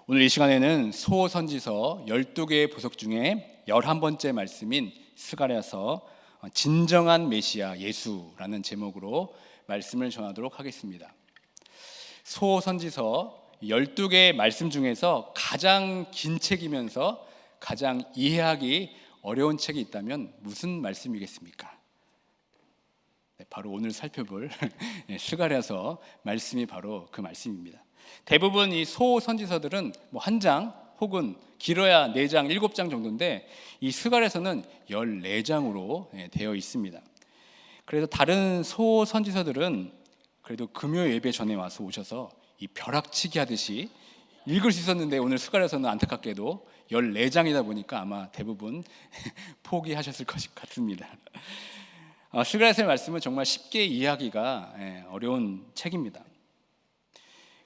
오늘 이 시간에는 소선지서 12개의 보석 중에 11번째 말씀인 스가랴서 진정한 메시아 예수라는 제목으로 말씀을 전하도록 하겠습니다. 소선지서 12개의 말씀 중에서 가장 긴 책이면서 가장 이해하기 어려운 책이 있다면 무슨 말씀이겠습니까? 바로 오늘 살펴볼 스가랴서 말씀이 바로 그 말씀입니다. 대부분 이 소선지서들은 한 장 혹은 길어야 4장, 7장 정도인데 이 스가랴서는 14장으로 되어 있습니다. 그래서 다른 소선지서들은 그래도 금요 예배 전에 와서 오셔서 이 벼락치기 하듯이 읽을 수 있었는데 오늘 스가랴서는 안타깝게도 14장이다 보니까 아마 대부분 포기하셨을 것 같습니다. 스가랴서의 말씀은 정말 쉽게 이해하기가 어려운 책입니다.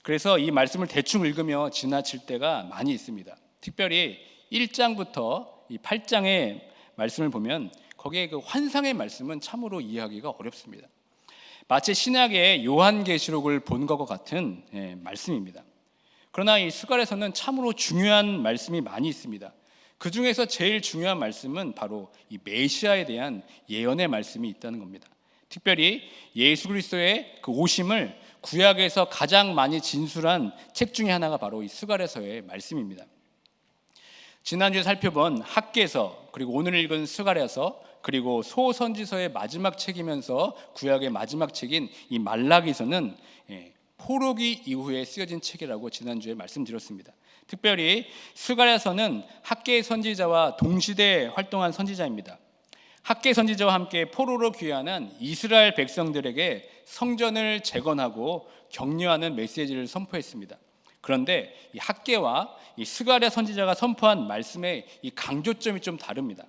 그래서 이 말씀을 대충 읽으며 지나칠 때가 많이 있습니다. 특별히 1장부터 이 8장의 말씀을 보면 거기에 그 환상의 말씀은 참으로 이해하기가 어렵습니다. 마치 신약의 요한계시록을 본 것과 같은 말씀입니다. 그러나 이 스가랴서는 참으로 중요한 말씀이 많이 있습니다. 그 중에서 제일 중요한 말씀은 바로 이 메시아에 대한 예언의 말씀이 있다는 겁니다. 특별히 예수 그리스도의 그 오심을 구약에서 가장 많이 진술한 책 중에 하나가 바로 이 스가랴서의 말씀입니다. 지난주에 살펴본 학개서, 그리고 오늘 읽은 스가랴서, 그리고 소선지서의 마지막 책이면서 구약의 마지막 책인 이 말라기서는 포로기 이후에 쓰여진 책이라고 지난주에 말씀드렸습니다. 특별히 스가랴서는 학개 선지자와 동시대에 활동한 선지자입니다. 학개 선지자와 함께 포로로 귀환한 이스라엘 백성들에게 성전을 재건하고 격려하는 메시지를 선포했습니다. 그런데 이 학개와 이 스가랴 선지자가 선포한 말씀의 이 강조점이 좀 다릅니다.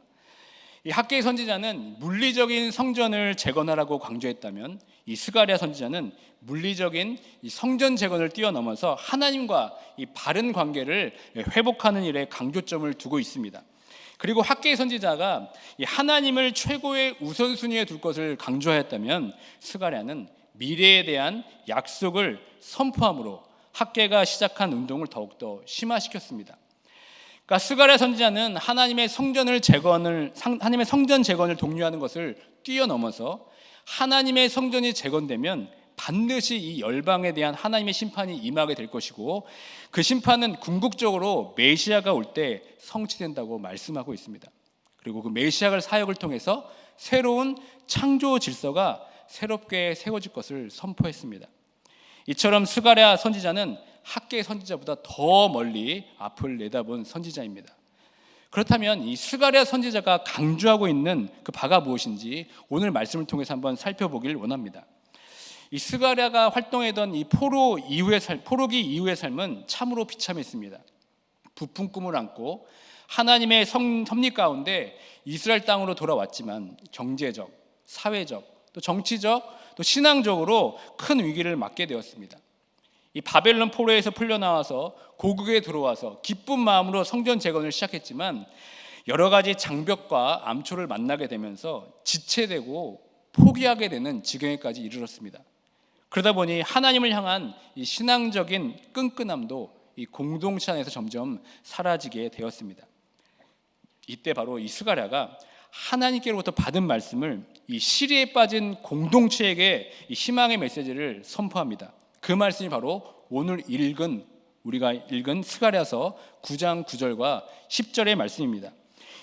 이 학개 선지자는 물리적인 성전을 재건하라고 강조했다면 이 스가랴 선지자는 물리적인 이 성전 재건을 뛰어넘어서 하나님과 이 바른 관계를 회복하는 일에 강조점을 두고 있습니다. 그리고 학개 선지자가 이 하나님을 최고의 우선순위에 둘 것을 강조하였다면 스가랴는 미래에 대한 약속을 선포함으로 학개가 시작한 운동을 더욱더 심화시켰습니다. 그러니까 스가랴 선지자는 하나님의 성전 재건을 독려하는 것을 뛰어넘어서 하나님의 성전이 재건되면 반드시 이 열방에 대한 하나님의 심판이 임하게 될 것이고 그 심판은 궁극적으로 메시아가 올 때 성취된다고 말씀하고 있습니다. 그리고 그 메시아의 사역을 통해서 새로운 창조 질서가 새롭게 세워질 것을 선포했습니다. 이처럼 스가랴 선지자는 학개 선지자보다 더 멀리 앞을 내다본 선지자입니다. 그렇다면 이 스가랴 선지자가 강조하고 있는 그 바가 무엇인지 오늘 말씀을 통해서 한번 살펴보길 원합니다. 이 스가랴가 활동했던 이 포로기 이후의 삶은 참으로 비참했습니다. 부푼 꿈을 안고 하나님의 섭리 가운데 이스라엘 땅으로 돌아왔지만 경제적, 사회적, 또 정치적, 또 신앙적으로 큰 위기를 맞게 되었습니다. 이 바벨론 포로에서 풀려나와서 고국에 들어와서 기쁜 마음으로 성전 재건을 시작했지만 여러 가지 장벽과 암초를 만나게 되면서 지체되고 포기하게 되는 지경에까지 이르렀습니다. 그러다 보니 하나님을 향한 이 신앙적인 끈끈함도 이 공동체 안에서 점점 사라지게 되었습니다. 이때 바로 이 스가랴가 하나님께로부터 받은 말씀을 이 시리에 빠진 공동체에게 이 희망의 메시지를 선포합니다. 그 말씀이 바로 오늘 우리가 읽은 스가랴서 9장 9절과 10절의 말씀입니다.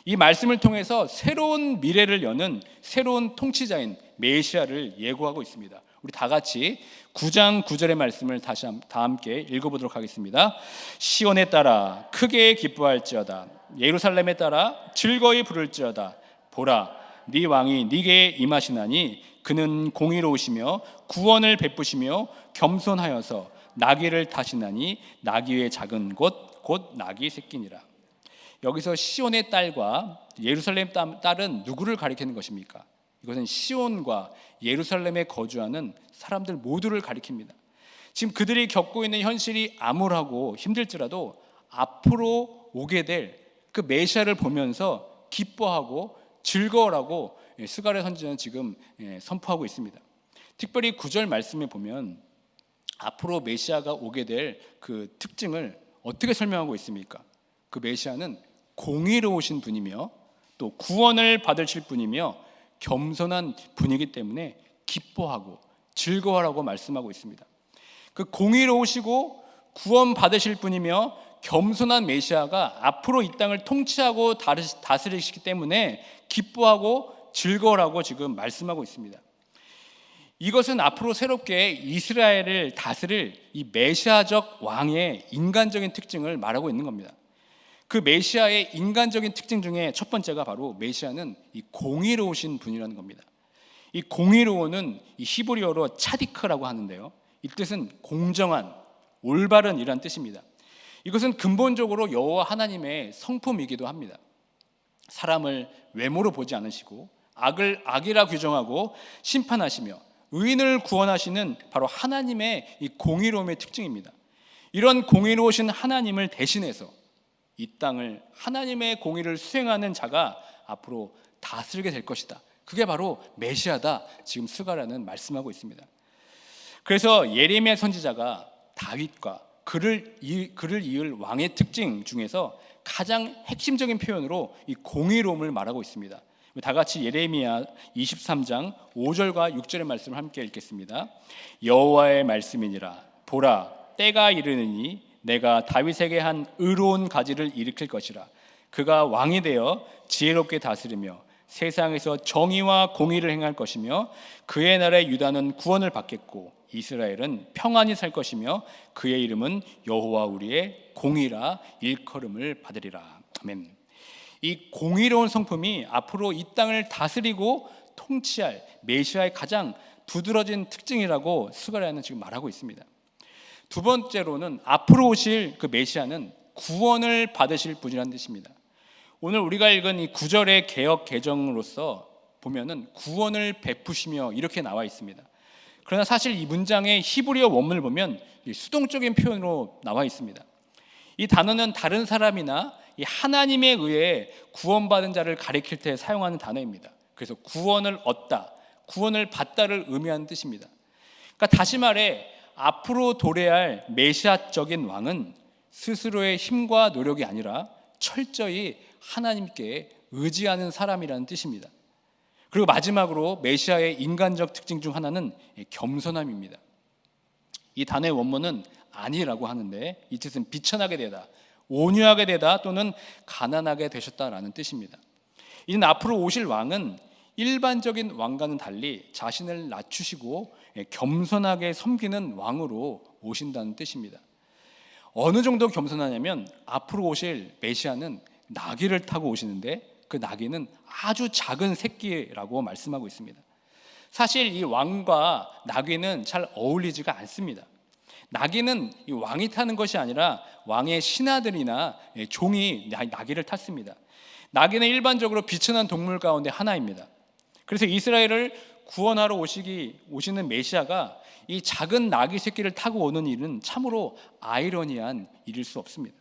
이 말씀을 통해서 새로운 미래를 여는 새로운 통치자인 메시아를 예고하고 있습니다. 우리 다 같이 9장 9절의 말씀을 다 함께 읽어보도록 하겠습니다. 시온에 따라 크게 기뻐할지어다. 예루살렘에 따라 즐거이 부를지어다. 보라, 네 왕이 네게 임하시나니 그는 공의로우시며 구원을 베푸시며 겸손하여서 나귀를 타시나니 나귀의 작은 곳 곧 나귀 새끼니라. 여기서 시온의 딸과 예루살렘 딸은 누구를 가리키는 것입니까? 이것은 시온과 예루살렘에 거주하는 사람들 모두를 가리킵니다. 지금 그들이 겪고 있는 현실이 암울하고 힘들지라도 앞으로 오게 될 그 메시아를 보면서 기뻐하고 즐거워라고 스가랴 선지자는 지금 선포하고 있습니다. 특별히 9절 말씀에 보면 앞으로 메시아가 오게 될 그 특징을 어떻게 설명하고 있습니까? 그 메시아는 공의로우신 분이며 또 구원을 받으실 분이며 겸손한 분이기 때문에 기뻐하고 즐거워하라고 말씀하고 있습니다. 그 공의로우시고 구원 받으실 분이며 겸손한 메시아가 앞으로 이 땅을 통치하고 다스리시기 때문에 기뻐하고 즐거워하라고 지금 말씀하고 있습니다. 이것은 앞으로 새롭게 이스라엘을 다스릴 이 메시아적 왕의 인간적인 특징을 말하고 있는 겁니다. 그 메시아의 인간적인 특징 중에 첫 번째가 바로 메시아는 이 공의로우신 분이라는 겁니다. 이 공의로우는 이 히브리어로 차디크라고 하는데요, 이 뜻은 공정한, 올바른 이란 뜻입니다. 이것은 근본적으로 여호와 하나님의 성품이기도 합니다. 사람을 외모로 보지 않으시고 악을 악이라 규정하고 심판하시며 의인을 구원하시는 바로 하나님의 이 공의로움의 특징입니다. 이런 공의로우신 하나님을 대신해서 이 땅을 하나님의 공의를 수행하는 자가 앞으로 다스리게 될 것이다. 그게 바로 메시아다. 지금 스가랴는 말씀하고 있습니다. 그래서 예레미야 선지자가 다윗과 그를 이을 왕의 특징 중에서 가장 핵심적인 표현으로 이 공의로움을 말하고 있습니다. 다 같이 예레미야 23장 5절과 6절의 말씀을 함께 읽겠습니다. 여호와의 말씀이니라. 보라, 때가 이르느니 내가 다윗에게 한 의로운 가지를 일으킬 것이라. 그가 왕이 되어 지혜롭게 다스리며 세상에서 정의와 공의를 행할 것이며 그의 나라의 유다는 구원을 받겠고 이스라엘은 평안히 살 것이며 그의 이름은 여호와 우리의 공의라 일컬음을 받으리라. 아멘. 이 공의로운 성품이 앞으로 이 땅을 다스리고 통치할 메시아의 가장 두드러진 특징이라고 스가랴는 지금 말하고 있습니다. 두 번째로는 앞으로 오실 그 메시아는 구원을 받으실 분이라는 뜻입니다. 오늘 우리가 읽은 이 9절의 개역 개정으로서 보면은 구원을 베푸시며 이렇게 나와 있습니다. 그러나 사실 이 문장의 히브리어 원문을 보면 수동적인 표현으로 나와 있습니다. 이 단어는 다른 사람이나 이 하나님에 의해 구원받은 자를 가리킬 때 사용하는 단어입니다. 그래서 구원을 얻다, 구원을 받다를 의미하는 뜻입니다. 그러니까 다시 말해 앞으로 도래할 메시아적인 왕은 스스로의 힘과 노력이 아니라 철저히 하나님께 의지하는 사람이라는 뜻입니다. 그리고 마지막으로 메시아의 인간적 특징 중 하나는 겸손함입니다. 이 단어의 원문은 아니라고 하는데 이 뜻은 비천하게 되다, 온유하게 되다 또는 가난하게 되셨다라는 뜻입니다. 이는 앞으로 오실 왕은 일반적인 왕과는 달리 자신을 낮추시고 겸손하게 섬기는 왕으로 오신다는 뜻입니다. 어느 정도 겸손하냐면 앞으로 오실 메시아는 나귀를 타고 오시는데 그 나귀는 아주 작은 새끼라고 말씀하고 있습니다. 사실 이 왕과 나귀는 잘 어울리지가 않습니다. 나귀는 이 왕이 타는 것이 아니라 왕의 신하들이나 종이 나귀를 탔습니다. 나귀는 일반적으로 비천한 동물 가운데 하나입니다. 그래서 이스라엘을 구원하러 오시는 메시아가 이 작은 나귀 새끼를 타고 오는 일은 참으로 아이러니한 일일 수 없습니다.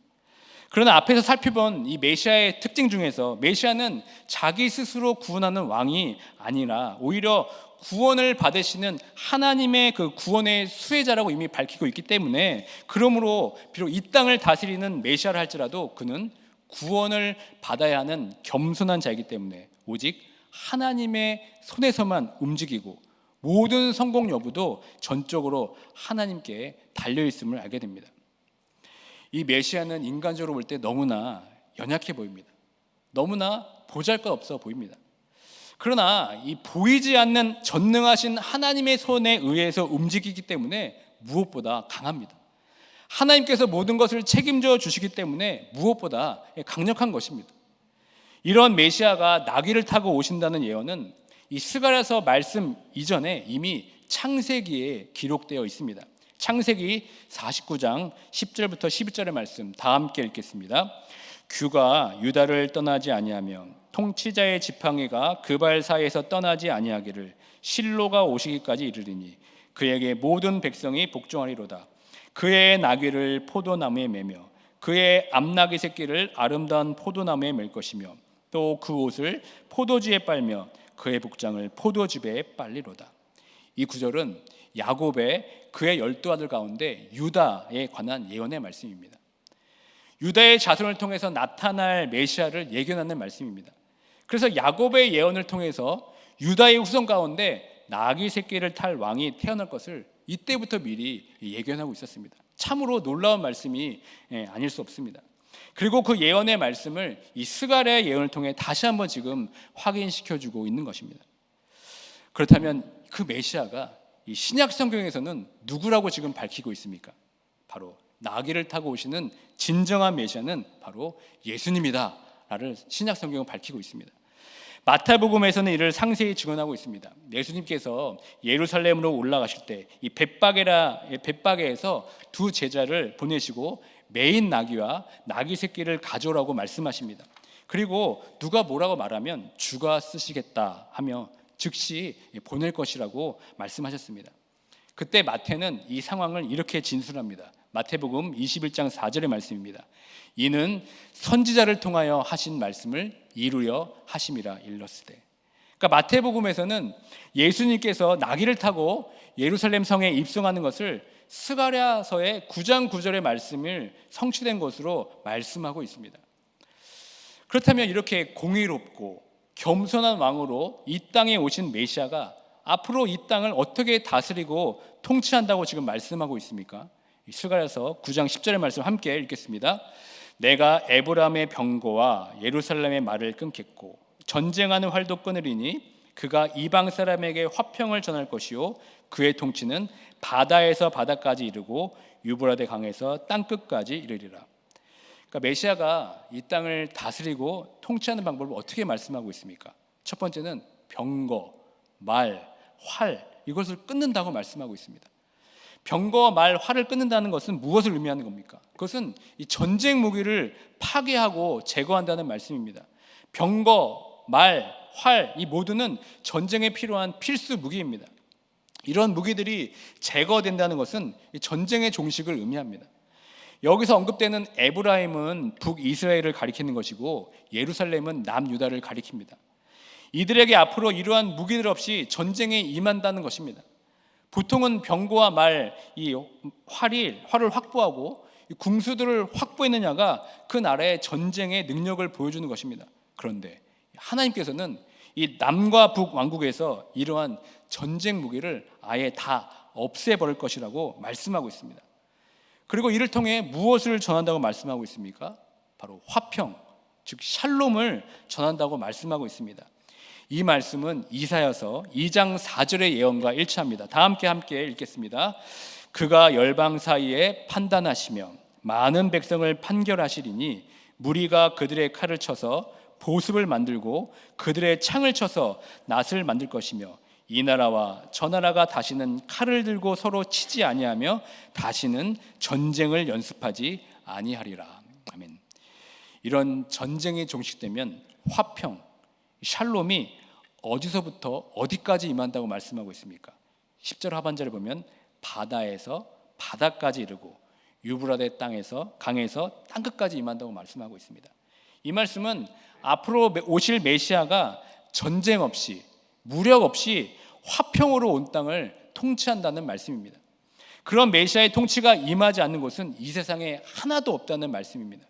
그러나 앞에서 살펴본 이 메시아의 특징 중에서 메시아는 자기 스스로 구원하는 왕이 아니라 오히려 구원을 받으시는 하나님의 그 구원의 수혜자라고 이미 밝히고 있기 때문에 그러므로 비록 이 땅을 다스리는 메시아를 할지라도 그는 구원을 받아야 하는 겸손한 자이기 때문에 오직 하나님의 손에서만 움직이고 모든 성공 여부도 전적으로 하나님께 달려있음을 알게 됩니다. 이 메시아는 인간적으로 볼 때 너무나 연약해 보입니다. 너무나 보잘것없어 보입니다. 그러나 이 보이지 않는 전능하신 하나님의 손에 의해서 움직이기 때문에 무엇보다 강합니다. 하나님께서 모든 것을 책임져 주시기 때문에 무엇보다 강력한 것입니다. 이런 메시아가 나귀를 타고 오신다는 예언은 이 스가랴서 말씀 이전에 이미 창세기에 기록되어 있습니다. 창세기 49장 10절부터 12절의 말씀 다 함께 읽겠습니다. 규가 유다를 떠나지 아니하며 통치자의 지팡이가 그 발 사이에서 떠나지 아니하기를 실로가 오시기까지 이르리니 그에게 모든 백성이 복종하리로다. 그의 나귀를 포도나무에 매며 그의 암나귀 새끼를 아름다운 포도나무에 맬 것이며 또 그 옷을 포도주에 빨며 그의 복장을 포도즙에 빨리로다. 이 구절은 야곱의 그의 12 아들 가운데 유다에 관한 예언의 말씀입니다. 유다의 자손을 통해서 나타날 메시아를 예견하는 말씀입니다. 그래서 야곱의 예언을 통해서 유다의 후손 가운데 나귀 새끼를 탈 왕이 태어날 것을 이때부터 미리 예견하고 있었습니다. 참으로 놀라운 말씀이 아닐 수 없습니다. 그리고 그 예언의 말씀을 이 스가랴의 예언을 통해 다시 한번 지금 확인시켜주고 있는 것입니다. 그렇다면 그 메시아가 이 신약 성경에서는 누구라고 지금 밝히고 있습니까? 바로 나귀를 타고 오시는 진정한 메시아는 바로 예수님이다라를 신약 성경은 밝히고 있습니다. 마태복음에서는 이를 상세히 증언하고 있습니다. 예수님께서 예루살렘으로 올라가실 때 이 벳바게에서 두 제자를 보내시고 메인 나귀와 나귀 새끼를 가져오라고 말씀하십니다. 그리고 누가 뭐라고 말하면 주가 쓰시겠다 하며 즉시 보낼 것이라고 말씀하셨습니다. 그때 마태는 이 상황을 이렇게 진술합니다. 마태복음 21장 4절의 말씀입니다. 이는 선지자를 통하여 하신 말씀을 이루려 하심이라 일렀으되. 그러니까 마태복음에서는 예수님께서 나귀를 타고 예루살렘 성에 입성하는 것을 스가랴서의 9장 9절의 말씀을 성취된 것으로 말씀하고 있습니다. 그렇다면 이렇게 공의롭고 겸손한 왕으로 이 땅에 오신 메시아가 앞으로 이 땅을 어떻게 다스리고 통치한다고 지금 말씀하고 있습니까? 스가랴서 9장 10절의 말씀 함께 읽겠습니다. 내가 에브라임의 병거와 예루살렘의 말을 끊겠고 전쟁하는 활도 끊으리니 그가 이방 사람에게 화평을 전할 것이요 그의 통치는 바다에서 바다까지 이르고 유브라데 강에서 땅끝까지 이르리라. 그러니까 메시아가 이 땅을 다스리고 통치하는 방법을 어떻게 말씀하고 있습니까? 첫 번째는 병거, 말, 활 이것을 끊는다고 말씀하고 있습니다. 병거와 말, 활을 끊는다는 것은 무엇을 의미하는 겁니까? 그것은 이 전쟁 무기를 파괴하고 제거한다는 말씀입니다. 병거, 말, 활 이 모두는 전쟁에 필요한 필수 무기입니다. 이런 무기들이 제거된다는 것은 전쟁의 종식을 의미합니다. 여기서 언급되는 에브라임은 북이스라엘을 가리키는 것이고 예루살렘은 남유다를 가리킵니다. 이들에게 앞으로 이러한 무기들 없이 전쟁에 임한다는 것입니다. 보통은 병거와 말, 이 활을 확보하고 궁수들을 확보했느냐가 그 나라의 전쟁의 능력을 보여주는 것입니다. 그런데 하나님께서는 이 남과 북 왕국에서 이러한 전쟁 무기를 아예 다 없애버릴 것이라고 말씀하고 있습니다. 그리고 이를 통해 무엇을 전한다고 말씀하고 있습니까? 바로 화평, 즉 샬롬을 전한다고 말씀하고 있습니다. 이 말씀은 이사야서 2장 4절의 예언과 일치합니다. 다 함께 읽겠습니다. 그가 열방 사이에 판단하시며 많은 백성을 판결하시리니 무리가 그들의 칼을 쳐서 보습을 만들고 그들의 창을 쳐서 낫을 만들 것이며 이 나라와 저 나라가 다시는 칼을 들고 서로 치지 아니하며 다시는 전쟁을 연습하지 아니하리라. 아멘. 이런 전쟁이 종식되면 화평, 샬롬이 어디서부터 어디까지 임한다고 말씀하고 있습니까? 10절 하반절에 보면 바다에서 바다까지 이르고 유브라데 땅에서 강에서 땅끝까지 임한다고 말씀하고 있습니다. 이 말씀은 앞으로 오실 메시아가 전쟁 없이 무력 없이 화평으로 온 땅을 통치한다는 말씀입니다. 그런 메시아의 통치가 임하지 않는 곳은 이 세상에 하나도 없다는 말씀입니다.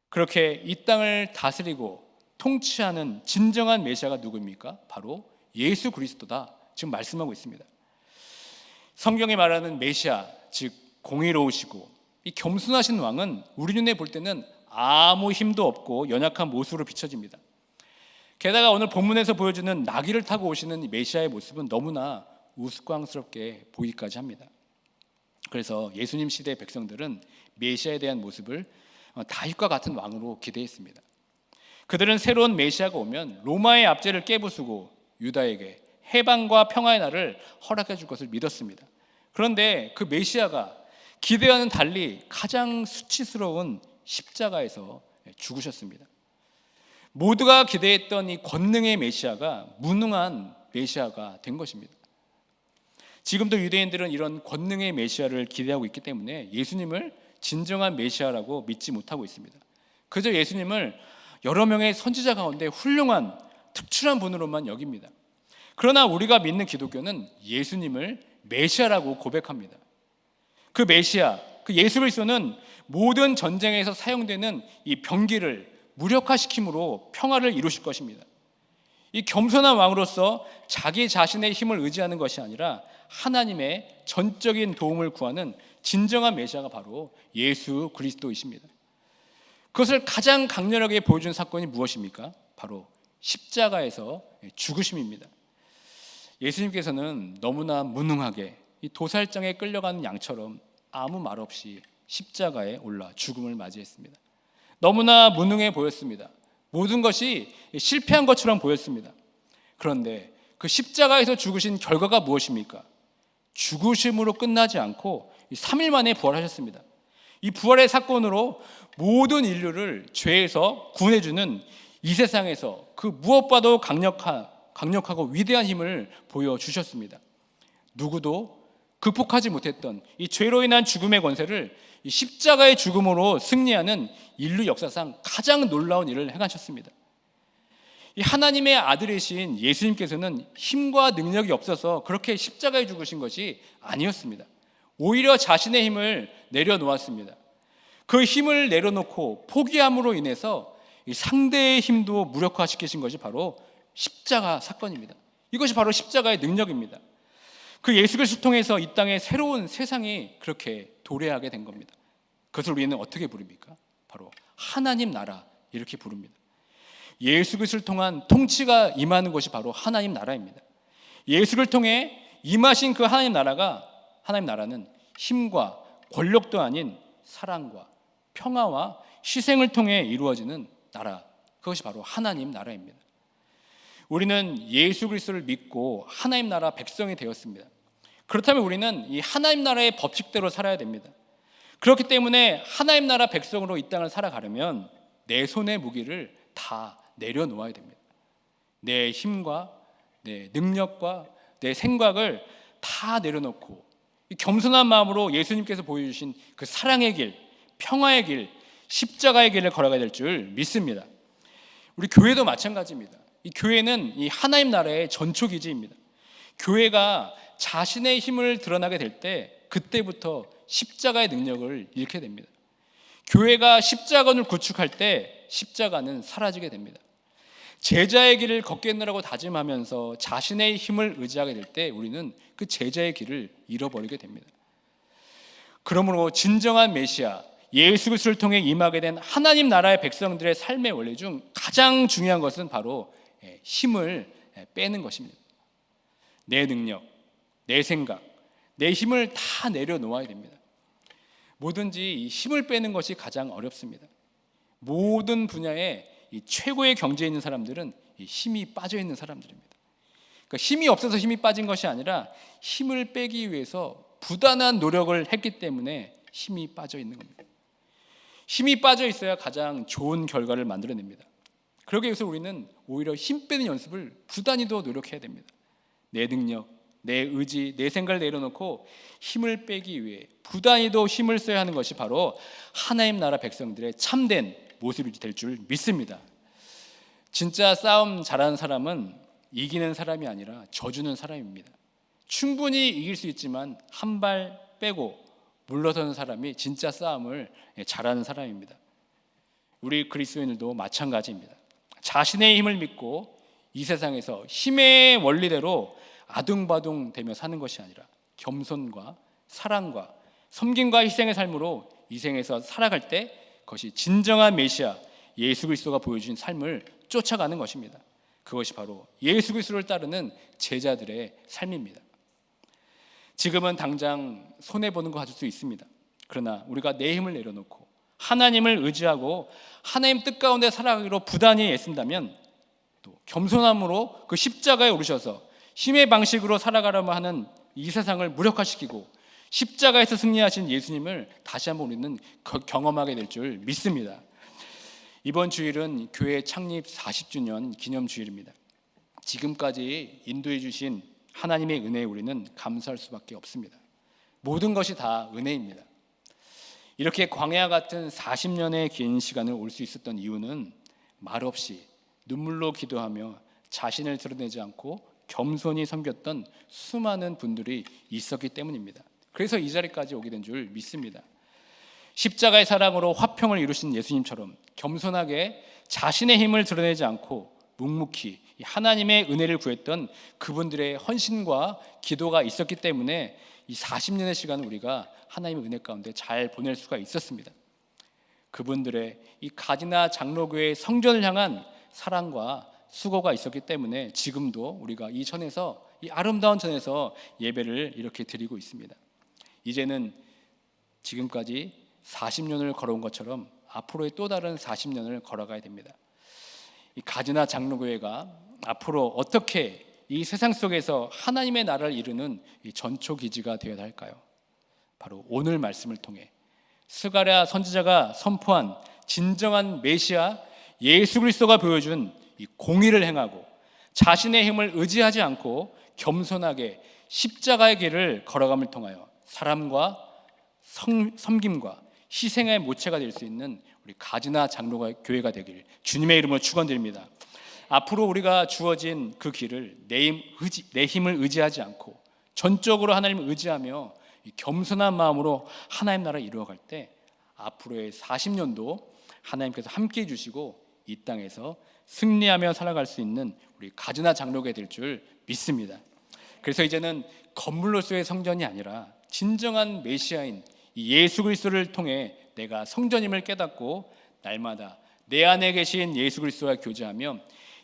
그렇게 이 땅을 다스리고 통치하는 진정한 메시아가 누구입니까? 바로 예수 그리스도다 지금 말씀하고 있습니다. 성경에 말하는 메시아, 즉 공의로우시고 이 겸손하신 왕은 우리 눈에 볼 때는 아무 힘도 없고 연약한 모습으로 비춰집니다. 게다가 오늘 본문에서 보여주는 나귀를 타고 오시는 메시아의 모습은 너무나 우스꽝스럽게 보이기까지 합니다. 그래서 예수님 시대 백성들은 메시아에 대한 모습을 다윗과 같은 왕으로 기대했습니다. 그들은 새로운 메시아가 오면 로마의 압제를 깨부수고 유다에게 해방과 평화의 날을 허락해 줄 것을 믿었습니다. 그런데 그 메시아가 기대와는 달리 가장 수치스러운 십자가에서 죽으셨습니다. 모두가 기대했던 이 권능의 메시아가 무능한 메시아가 된 것입니다. 지금도 유대인들은 이런 권능의 메시아를 기대하고 있기 때문에 예수님을 진정한 메시아라고 믿지 못하고 있습니다. 그저 예수님을 여러 명의 선지자 가운데 훌륭한 특출한 분으로만 여깁니다. 그러나 우리가 믿는 기독교는 예수님을 메시아라고 고백합니다. 그 메시아, 그 예수 그리스도는 모든 전쟁에서 사용되는 이 병기를 무력화시킴으로 평화를 이루실 것입니다. 이 겸손한 왕으로서 자기 자신의 힘을 의지하는 것이 아니라 하나님의 전적인 도움을 구하는 진정한 메시아가 바로 예수 그리스도이십니다. 그것을 가장 강렬하게 보여준 사건이 무엇입니까? 바로 십자가에서 죽으심입니다. 예수님께서는 너무나 무능하게 이 도살장에 끌려가는 양처럼 아무 말 없이 십자가에 올라 죽음을 맞이했습니다. 너무나 무능해 보였습니다. 모든 것이 실패한 것처럼 보였습니다. 그런데 그 십자가에서 죽으신 결과가 무엇입니까? 죽으심으로 끝나지 않고 3일 만에 부활하셨습니다. 이 부활의 사건으로 모든 인류를 죄에서 구원해주는 이 세상에서 그 무엇보다도 강력하고 위대한 힘을 보여주셨습니다. 누구도 극복하지 못했던 이 죄로 인한 죽음의 권세를 이 십자가의 죽음으로 승리하는 인류 역사상 가장 놀라운 일을 행하셨습니다. 이 하나님의 아들이신 예수님께서는 힘과 능력이 없어서 그렇게 십자가에 죽으신 것이 아니었습니다. 오히려 자신의 힘을 내려놓았습니다. 그 힘을 내려놓고 포기함으로 인해서 이 상대의 힘도 무력화시키신 것이 바로 십자가 사건입니다. 이것이 바로 십자가의 능력입니다. 그 예수 그리스도를 통해서 이 땅에 새로운 세상이 그렇게 도래하게 된 겁니다. 그것을 우리는 어떻게 부릅니까? 바로 하나님 나라, 이렇게 부릅니다. 예수 그리스도를 통한 통치가 임하는 것이 바로 하나님 나라입니다. 예수를 통해 임하신 그 하나님 나라는 힘과 권력도 아닌 사랑과 평화와 희생을 통해 이루어지는 나라, 그것이 바로 하나님 나라입니다. 우리는 예수 그리스도를 믿고 하나님 나라 백성이 되었습니다. 그렇다면 우리는 이 하나님 나라의 법칙대로 살아야 됩니다. 그렇기 때문에 하나님 나라 백성으로 이 땅을 살아가려면 내 손의 무기를 다 내려놓아야 됩니다. 내 힘과 내 능력과 내 생각을 다 내려놓고 이 겸손한 마음으로 예수님께서 보여주신 그 사랑의 길, 평화의 길, 십자가의 길을 걸어가야 될 줄 믿습니다. 우리 교회도 마찬가지입니다. 이 교회는 이 하나님 나라의 전초기지입니다. 교회가 자신의 힘을 드러나게 될 때 그때부터 십자가의 능력을 잃게 됩니다. 교회가 십자가를 구축할 때 십자가는 사라지게 됩니다. 제자의 길을 걷겠느라고 다짐하면서 자신의 힘을 의지하게 될 때 우리는 그 제자의 길을 잃어버리게 됩니다. 그러므로 진정한 메시아 예수 그리스도를 통해 임하게 된 하나님 나라의 백성들의 삶의 원리 중 가장 중요한 것은 바로 힘을 빼는 것입니다. 내 능력, 내 생각, 내 힘을 다 내려놓아야 됩니다. 뭐든지 힘을 빼는 것이 가장 어렵습니다. 모든 분야에 최고의 경지에 있는 사람들은 힘이 빠져 있는 사람들입니다. 그러니까 힘이 없어서 힘이 빠진 것이 아니라 힘을 빼기 위해서 부단한 노력을 했기 때문에 힘이 빠져 있는 겁니다. 힘이 빠져 있어야 가장 좋은 결과를 만들어냅니다. 그러기 위해서 우리는 오히려 힘 빼는 연습을 부단히 더 노력해야 됩니다. 내 능력, 내 의지, 내 생각을 내려놓고 힘을 빼기 위해 부단히 더 힘을 써야 하는 것이 바로 하나님 나라 백성들의 참된 모습이 될 줄 믿습니다. 진짜 싸움 잘하는 사람은 이기는 사람이 아니라 져주는 사람입니다. 충분히 이길 수 있지만 한 발 빼고 물러서는 사람이 진짜 싸움을 잘하는 사람입니다. 우리 그리스도인들도 마찬가지입니다. 자신의 힘을 믿고 이 세상에서 힘의 원리대로 아둥바둥 되며 사는 것이 아니라 겸손과 사랑과 섬김과 희생의 삶으로 이 생에서 살아갈 때 그것이 진정한 메시아 예수 그리스도가 보여주신 삶을 쫓아가는 것입니다. 그것이 바로 예수 그리스도를 따르는 제자들의 삶입니다. 지금은 당장 손해보는 거 가질 수 있습니다. 그러나 우리가 내 힘을 내려놓고 하나님을 의지하고 하나님 뜻 가운데 살아가기로 부단히 애쓴다면 또 겸손함으로 그 십자가에 오르셔서 힘의 방식으로 살아가려고 하는 이 세상을 무력화시키고 십자가에서 승리하신 예수님을 다시 한번 우리는 경험하게 될 줄 믿습니다. 이번 주일은 교회 창립 40주년 기념주일입니다. 지금까지 인도해 주신 하나님의 은혜에 우리는 감사할 수밖에 없습니다. 모든 것이 다 은혜입니다. 이렇게 광야 같은 40년의 긴 시간을 올 수 있었던 이유는 말없이 눈물로 기도하며 자신을 드러내지 않고 겸손히 섬겼던 수많은 분들이 있었기 때문입니다. 그래서 이 자리까지 오게 된 줄 믿습니다. 십자가의 사랑으로 화평을 이루신 예수님처럼 겸손하게 자신의 힘을 드러내지 않고 묵묵히 하나님의 은혜를 구했던 그분들의 헌신과 기도가 있었기 때문에 이 40년의 시간을 우리가 하나님의 은혜 가운데 잘 보낼 수가 있었습니다. 그분들의 이 가지나 장로교회 성전을 향한 사랑과 수고가 있었기 때문에 지금도 우리가 이 전에서, 이 아름다운 전에서 예배를 이렇게 드리고 있습니다. 이제는 지금까지 40년을 걸어온 것처럼 앞으로의 또 다른 40년을 걸어가야 됩니다. 이 가지나 장로교회가 앞으로 어떻게 이 세상 속에서 하나님의 나라를 이루는 이 전초기지가 되어야 할까요? 바로 오늘 말씀을 통해 스가랴 선지자가 선포한 진정한 메시아 예수 그리스도가 보여준 이 공의를 행하고 자신의 힘을 의지하지 않고 겸손하게 십자가의 길을 걸어감을 통하여 사람과 섬김과 희생의 모체가 될 수 있는 우리 가지나 장로교회가 되길 주님의 이름으로 축원드립니다. 앞으로 우리가 주어진 그 길을 내 힘을 의지하지 않고 전적으로 하나님을 의지하며 겸손한 마음으로 하나님 나라를 이루어갈 때 앞으로의 40년도 하나님께서 함께해 주시고 이 땅에서 승리하며 살아갈 수 있는 우리 가지나 장로교회 될 줄 믿습니다. 그래서 이제는 건물로서의 성전이 아니라 진정한 메시아인 예수 그리스도를 통해 내가 성전임을 깨닫고 날마다 내 안에 계신 예수 그리스도와 교제하며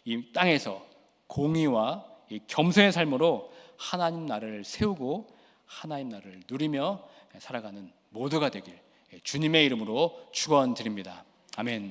이 땅에서 공의와 이 겸손의 삶으로 하나님 나라를 세우고 하나님 나라를 누리며 살아가는 모두가 되길 주님의 이름으로 축원드립니다. 아멘.